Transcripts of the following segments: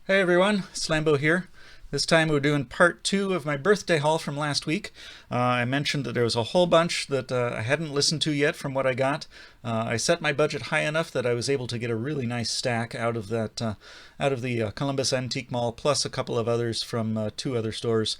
Hey everyone, Slambo here. This time we're doing part two of my birthday haul from last week. I mentioned that there was a whole bunch that I hadn't listened to yet from what I got. I set my budget high enough that I was able to get a really nice stack out of the Columbus Antique Mall, plus a couple of others from two other stores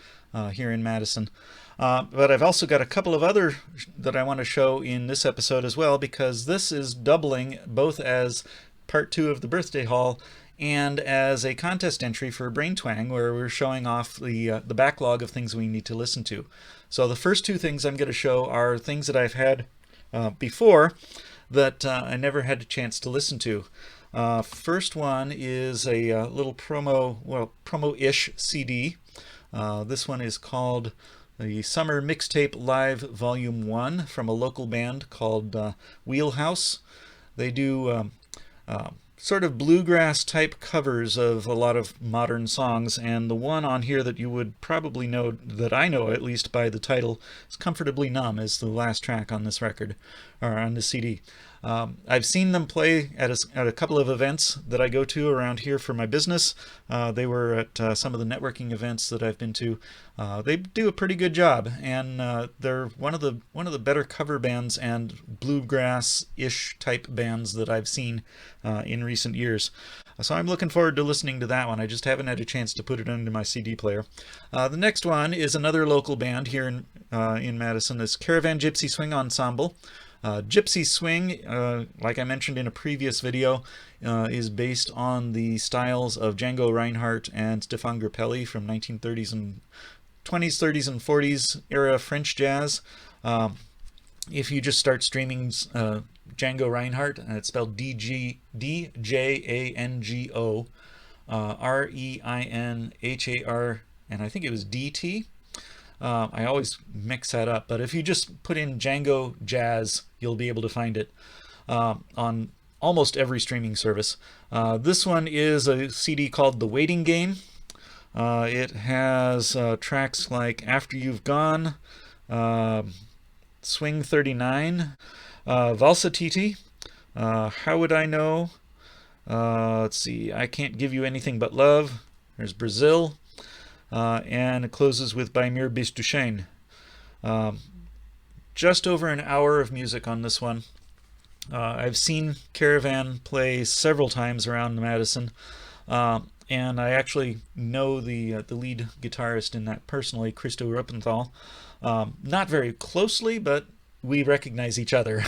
here in Madison. But I've also got a couple of other that I want to show in this episode as well, because this is doubling both as part two of the birthday haul and as a contest entry for Braintwang, where we're showing off the backlog of things we need to listen to. So the first two things I'm going to show are things that I've had before that I never had a chance to listen to. First one is a little promo-ish CD. This one is called the Summer Mixtape Live Volume 1 from a local band called Wheelhouse. They do sort of bluegrass type covers of a lot of modern songs, and the one on here that you would probably know, that I know at least by the title, is Comfortably Numb, is the last track on this record, or on this CD. I've seen them play at a couple of events that I go to around here for my business. They were at some of the networking events that I've been to. They do a pretty good job, and they're one of the better cover bands and bluegrass-ish type bands that I've seen in recent years. So I'm looking forward to listening to that one. I just haven't had a chance to put it into my CD player. The next one is another local band here in Madison. It's Caravan Gypsy Swing Ensemble. Gypsy Swing, like I mentioned in a previous video, is based on the styles of Django Reinhardt and Stéphane Grappelli from 1930s and 20s, 30s, and 40s era French jazz. If you just start streaming Django Reinhardt, and it's spelled D-J-A-N-G-O, R-E-I-N-H-A-R, and I think it was D-T. I always mix that up, but if you just put in Django Jazz, you'll be able to find it on almost every streaming service. This one is a CD called The Waiting Game. It has tracks like After You've Gone, Swing 39, Valsa Titi, How Would I Know, let's see, I Can't Give You Anything But Love, there's Brazil, and it closes with By Mir Bis Duchesne. Just over an hour of music on this one. I've seen Caravan play several times around Madison, and I actually know the lead guitarist in that personally, Christo Ruppenthal. Not very closely, but we recognize each other.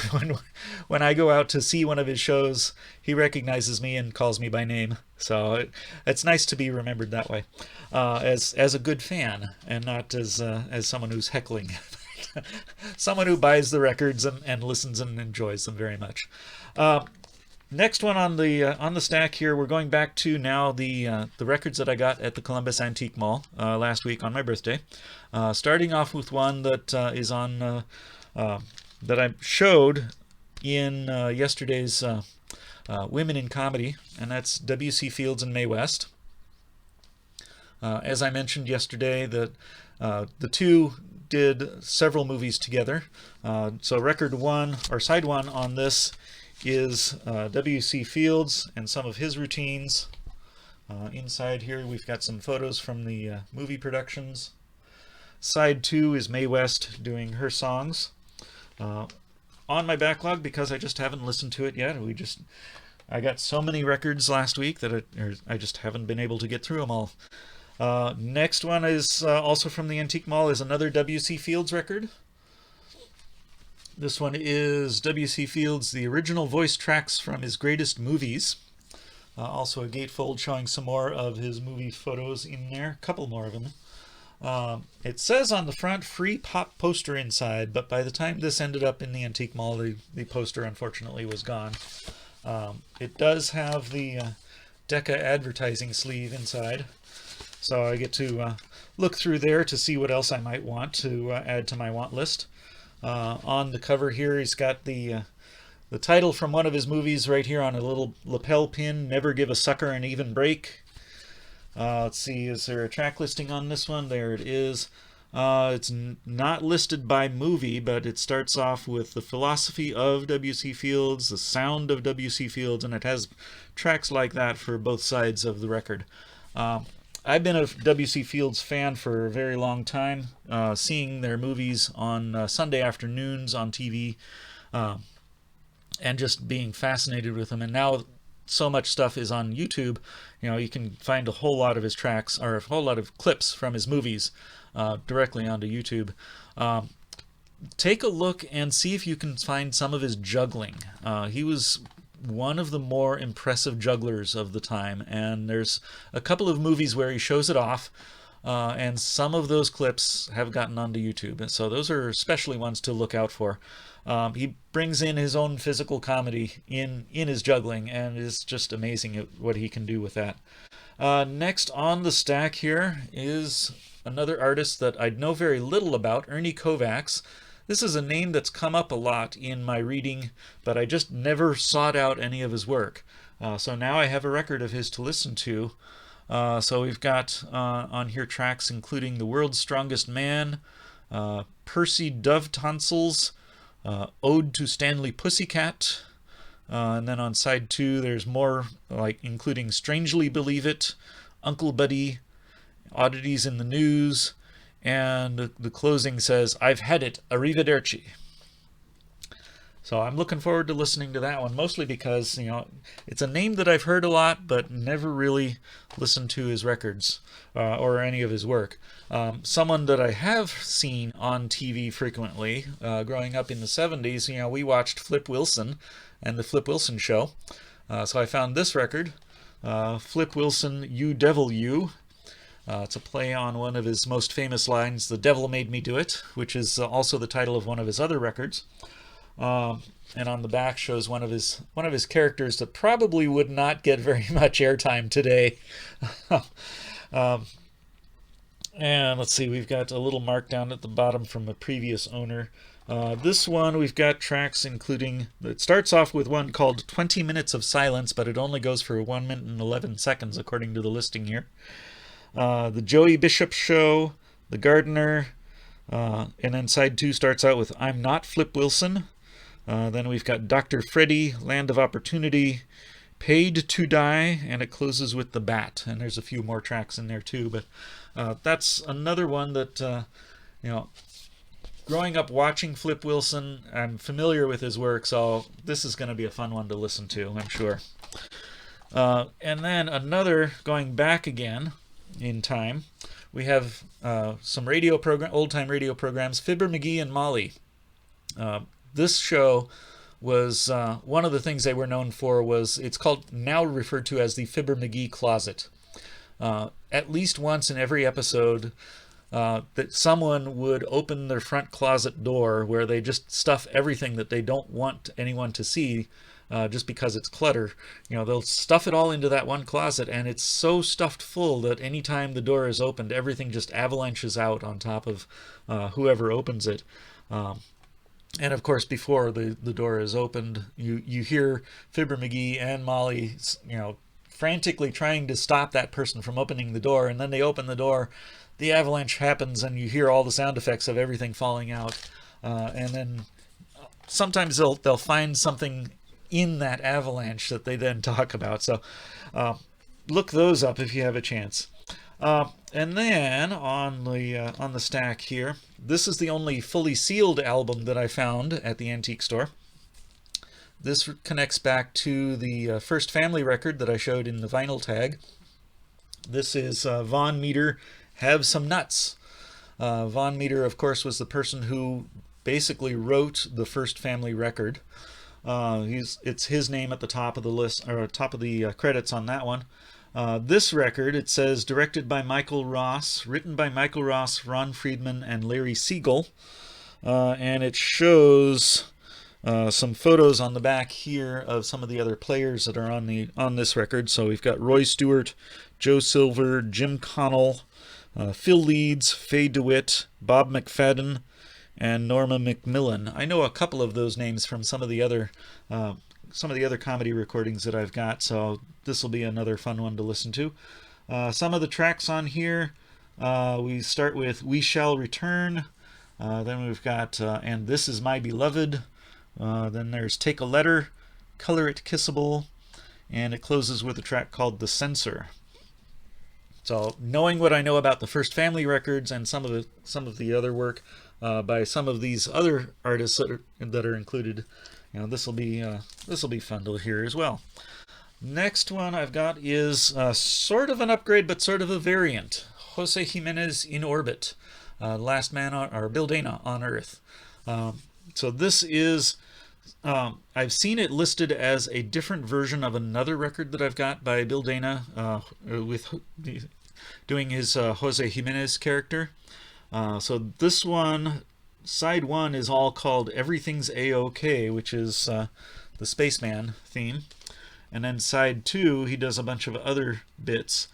When I go out to see one of his shows, he recognizes me and calls me by name. So it's nice to be remembered that way, as a good fan, and not as someone who's heckling. Someone who buys the records and listens and enjoys them very much. Next one on the stack here, we're going back to now the records that I got at the Columbus Antique Mall last week on my birthday. Starting off with one that is on that I showed in yesterday's Women in Comedy, and that's W.C. Fields and Mae West. As I mentioned yesterday, that the two did several movies together. So record one, or side one on this, is W.C. Fields and some of his routines. Inside here we've got some photos from the movie productions. Side two is Mae West doing her songs. On my backlog, because I just haven't listened to it yet. I got so many records last week that I just haven't been able to get through them all. Next one is also from the Antique Mall, is another W.C. Fields record. This one is W.C. Fields, the original voice tracks from his greatest movies. Also a gatefold showing some more of his movie photos in there, a couple more of them. It says on the front, free pop poster inside, but by the time this ended up in the Antique Mall, the poster unfortunately was gone. It does have the Decca advertising sleeve inside, so I get to look through there to see what else I might want to add to my want list. On the cover here, he's got the title from one of his movies right here on a little lapel pin, Never Give a Sucker an Even Break. Let's see, is there a track listing on this one? There it is. It's not listed by movie, but it starts off with the philosophy of W.C. Fields, the sound of W.C. Fields, and it has tracks like that for both sides of the record. I've been a W.C. Fields fan for a very long time, seeing their movies on Sunday afternoons on TV, and just being fascinated with them. And now so much stuff is on YouTube. You can find a whole lot of his tracks, or a whole lot of clips from his movies directly onto YouTube. Take a look and see if you can find some of his juggling. He was one of the more impressive jugglers of the time, and there's a couple of movies where he shows it off, and some of those clips have gotten onto YouTube, and so those are especially ones to look out for. He brings in his own physical comedy in his juggling, and it's just amazing at what he can do with that. Next on the stack here is another artist that I know very little about, Ernie Kovacs. This is a name that's come up a lot in my reading, but I just never sought out any of his work. So now I have a record of his to listen to. So we've got on here tracks including The World's Strongest Man, Percy Dove Tonsils, Ode to Stanley Pussycat, and then on side 2 there's more, like including Strangely Believe It, Uncle Buddy, Oddities in the News, and the closing says, I've had it, arrivederci. So I'm looking forward to listening to that one, mostly because, it's a name that I've heard a lot, but never really listened to his records or any of his work. Someone that I have seen on TV frequently, growing up in the 70s, we watched Flip Wilson and the Flip Wilson Show. So I found this record, Flip Wilson, You Devil You. It's a play on one of his most famous lines, The Devil Made Me Do It, which is also the title of one of his other records. And on the back shows one of his characters that probably would not get very much airtime today. And let's see, we've got a little mark down at the bottom from a previous owner. This one we've got tracks including, it starts off with one called 20 Minutes of Silence, but it only goes for 1 minute and 11 seconds according to the listing here. The Joey Bishop Show, The Gardener, and then side 2 starts out with I'm Not Flip Wilson. Then we've got Dr. Freddy, Land of Opportunity, Paid to Die, and it closes with The Bat. And there's a few more tracks in there too, but that's another one that, growing up watching Flip Wilson, I'm familiar with his work, so this is going to be a fun one to listen to, I'm sure. And then another, going back again in time, we have some old-time radio programs, Fibber, McGee, and Molly. This show was, one of the things they were known for was, it's called, now referred to as the Fibber McGee Closet. At least once in every episode, that someone would open their front closet door where they just stuff everything that they don't want anyone to see, just because it's clutter. They'll stuff it all into that one closet, and it's so stuffed full that anytime the door is opened, everything just avalanches out on top of whoever opens it. And of course, before the door is opened, you hear Fibber McGee and Molly, frantically trying to stop that person from opening the door, and then they open the door, the avalanche happens, and you hear all the sound effects of everything falling out. And then sometimes they'll find something in that avalanche that they then talk about. So look those up if you have a chance. And then on the stack here, this is the only fully sealed album that I found at the antique store. This connects back to the first family record that I showed in the vinyl tag. This is Von Meter, Have Some Nuts. Von Meter, of course, was the person who basically wrote the first family record. It's his name at the top of the list, or top of the credits on that one. This record, it says directed by Michael Ross, written by Michael Ross, Ron Friedman, and Larry Siegel. And it shows some photos on the back here of some of the other players that are on this record. So we've got Roy Stewart, Joe Silver, Jim Connell, Phil Leeds, Faye DeWitt, Bob McFadden, and Norma McMillan. I know a couple of those names from some of the other comedy recordings that I've got, so this will be another fun one to listen to. Some of the tracks on here, we start with We Shall Return, then we've got And This Is My Beloved, then there's Take a Letter, Color It Kissable, and it closes with a track called The Censor. So knowing what I know about the First Family records and some of the other work by some of these other artists that are included, this will be fun to hear as well. Next one I've got is sort of an upgrade, but sort of a variant. Jose Jimenez in Orbit, Last Man on, or Bill Dana on Earth. So this is, I've seen it listed as a different version of another record that I've got by Bill Dana with doing his Jose Jimenez character. So this one, side one, is all called Everything's A-OK, which is the Spaceman theme. And then side two, he does a bunch of other bits.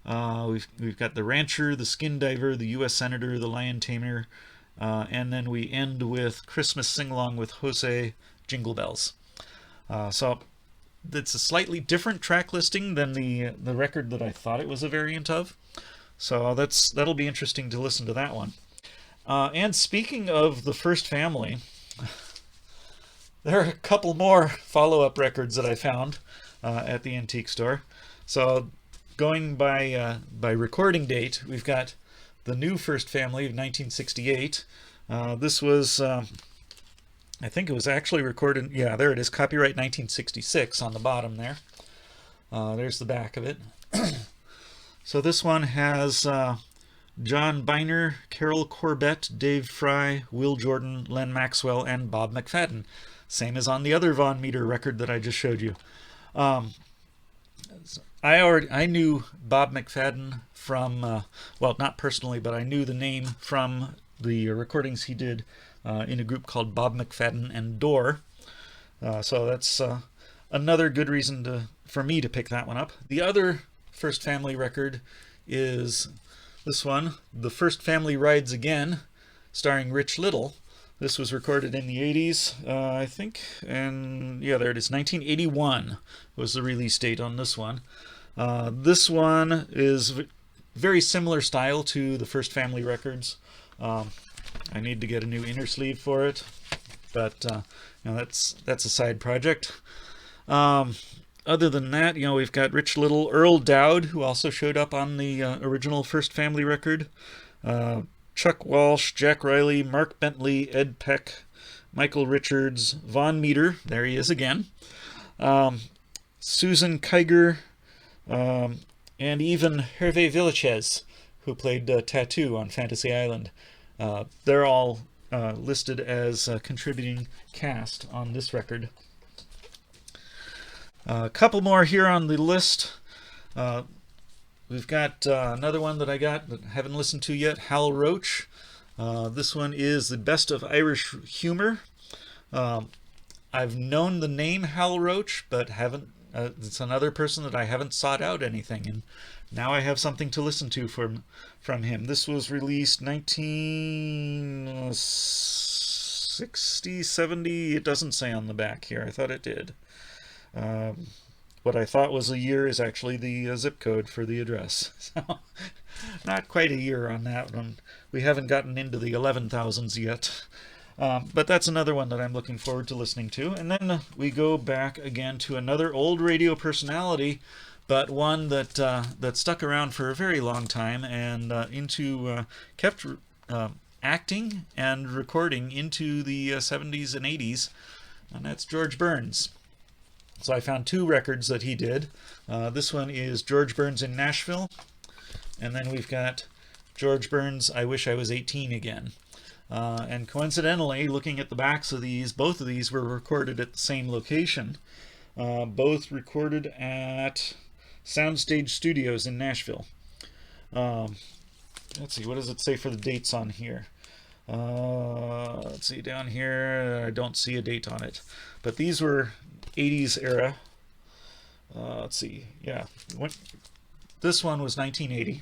We've got the Rancher, the Skin Diver, the U.S. Senator, the Lion Tamer, and then we end with Christmas Sing-Along with Jose, Jingle Bells. So it's a slightly different track listing than the record that I thought it was a variant of. So that'll be interesting to listen to that one. And speaking of the First Family, there are a couple more follow-up records that I found at the antique store. So going by recording date, we've got the new First Family of 1968. This was, I think it was actually recorded, yeah, there it is, copyright 1966 on the bottom there. There's the back of it. So this one has John Biner, Carol Corbett, Dave Fry, Will Jordan, Len Maxwell, and Bob McFadden. Same as on the other Von Meter record that I just showed you. I knew Bob McFadden from, well, not personally, but I knew the name from the recordings he did in a group called Bob McFadden and Door. So that's another good reason for me to pick that one up. The other First Family record is this one, The First Family Rides Again, starring Rich Little. This was recorded in the 80s, I think, and yeah, there it is, 1981 was the release date on this one. This one is very similar style to the First Family records. I need to get a new inner sleeve for it, but that's a side project. Other than that, we've got Rich Little, Earl Dowd, who also showed up on the original First Family record, Chuck Walsh, Jack Riley, Mark Bentley, Ed Peck, Michael Richards, Von Meter, there he is again, Susan Kiger, and even Hervé Villachez, who played Tattoo on Fantasy Island. They're all listed as contributing cast on this record. A couple more here on the list. We've got another one that I got that I haven't listened to yet, Hal Roach. This one is The Best of Irish Humor. I've known the name Hal Roach, but haven't. It's another person that I haven't sought out anything, and now I have something to listen to from him. This was released 1960, 70. It doesn't say on the back here. I thought it did. What I thought was a year is actually the zip code for the address. So, not quite a year on that one. We haven't gotten into the 11,000s yet. But that's another one that I'm looking forward to listening to. And then we go back again to another old radio personality, but one that stuck around for a very long time and kept acting and recording into the 70s and 80s, and that's George Burns. So I found two records that he did. This one is George Burns in Nashville, and then we've got George Burns, I Wish I Was 18 Again. And coincidentally, looking at the backs of these, both of these were recorded at the same location. Both recorded at Soundstage Studios in Nashville. Let's see, what does it say for the dates on here? Let's see, down here, I don't see a date on it. But these were 80s era. Let's see, yeah. This one was 1980.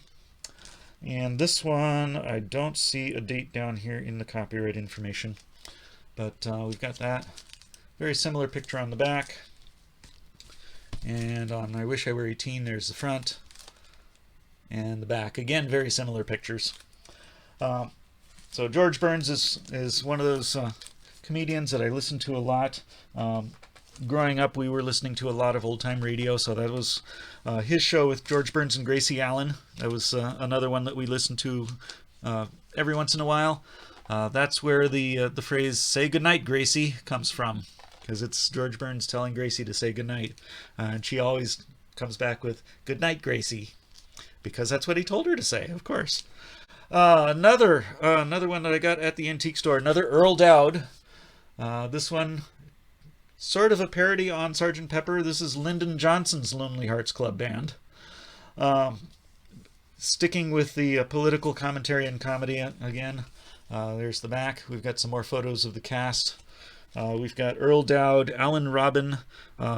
And this one, I don't see a date down here in the copyright information. But we've got that. Very similar picture on the back. And on I Wish I Were 18, there's the front. And the back. Again, very similar pictures. So George Burns is one of those comedians that I listen to a lot. growing up, we were listening to a lot of old-time radio, so that was his show with George Burns and Gracie Allen. That was another one that we listened to every once in a while. That's where the phrase "Say goodnight, Gracie" comes from, because it's George Burns telling Gracie to say goodnight, and she always comes back with "Good night, Gracie," because that's what he told her to say, of course. Another one that I got at the antique store, another Earl Dowd. This one, sort of a parody on Sgt. Pepper. This is Lyndon Johnson's Lonely Hearts Club Band. Sticking with the political commentary and comedy again. There's the back. We've got some more photos of the cast. We've got Earl Dowd, Alan Robin,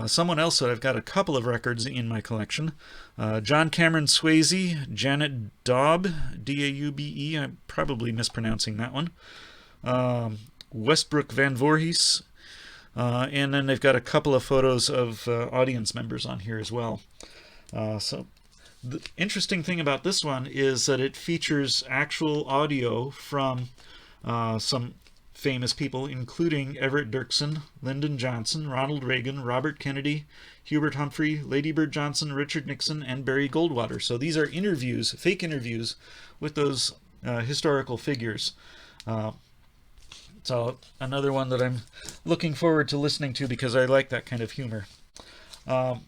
someone else that I've got a couple of records in my collection. John Cameron Swayze, Janet Daube, D-A-U-B-E, I'm probably mispronouncing that one. Westbrook Van Voorhees, and then they've got a couple of photos of audience members on here as well. So the interesting thing about this one is that it features actual audio from some famous people, including Everett Dirksen, Lyndon Johnson, Ronald Reagan, Robert Kennedy, Hubert Humphrey, Lady Bird Johnson, Richard Nixon, and Barry Goldwater. So these are interviews, fake interviews, with those historical figures. So another one that I'm looking forward to listening to because I like that kind of humor. The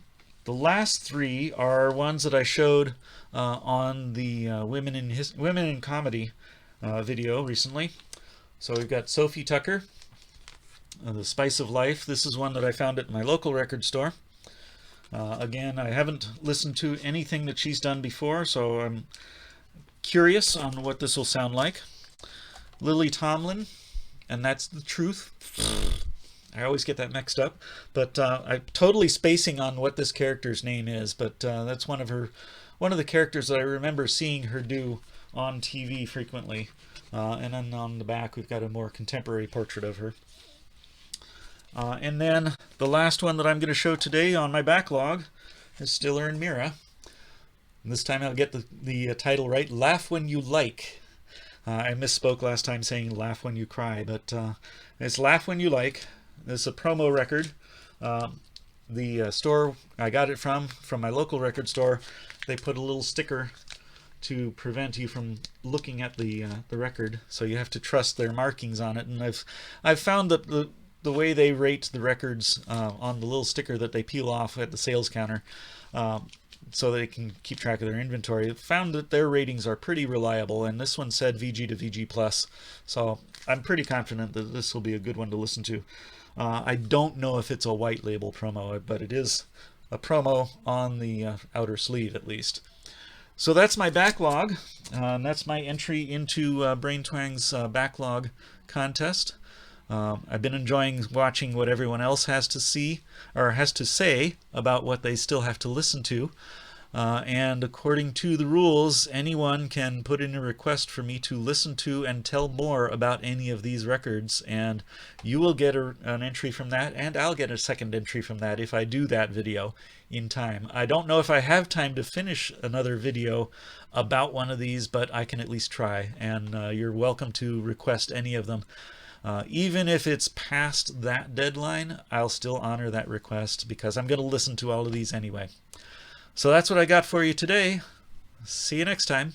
last three are ones that I showed on the Women in Comedy video recently. So we've got Sophie Tucker, The Spice of Life. This is one that I found at my local record store. Again, I haven't listened to anything that she's done before, so I'm curious on what this will sound like. Lily Tomlin, And That's the Truth. I always get that mixed up, but I'm totally spacing on what this character's name is, but that's one of the characters that I remember seeing her do on TV frequently. And then on the back, we've got a more contemporary portrait of her. And then the last one that I'm going to show today on my backlog is Stiller and Mira. And this time I'll get the title right, Laugh When You Like. I misspoke last time saying Laugh When You Cry, but it's Laugh When You Like. This is a promo record. The store I got it from my local record store, they put a little sticker to prevent you from looking at the record, so you have to trust their markings on it. And I've found that the way they rate the records on the little sticker that they peel off at the sales counter, so they can keep track of their inventory, found that their ratings are pretty reliable, and this one said VG to VG plus, so I'm pretty confident that this will be a good one to listen to. I don't know if it's a white label promo, but it is a promo on the outer sleeve at least. So that's my backlog, and that's my entry into Braintwang's backlog contest. I've been enjoying watching what everyone else has to see, or has to say, about what they still have to listen to. And according to the rules, anyone can put in a request for me to listen to and tell more about any of these records, and you will get an entry from that, and I'll get a second entry from that if I do that video in time. I don't know if I have time to finish another video about one of these, but I can at least try, and you're welcome to request any of them. Even if it's past that deadline, I'll still honor that request because I'm going to listen to all of these anyway. So that's what I got for you today. See you next time.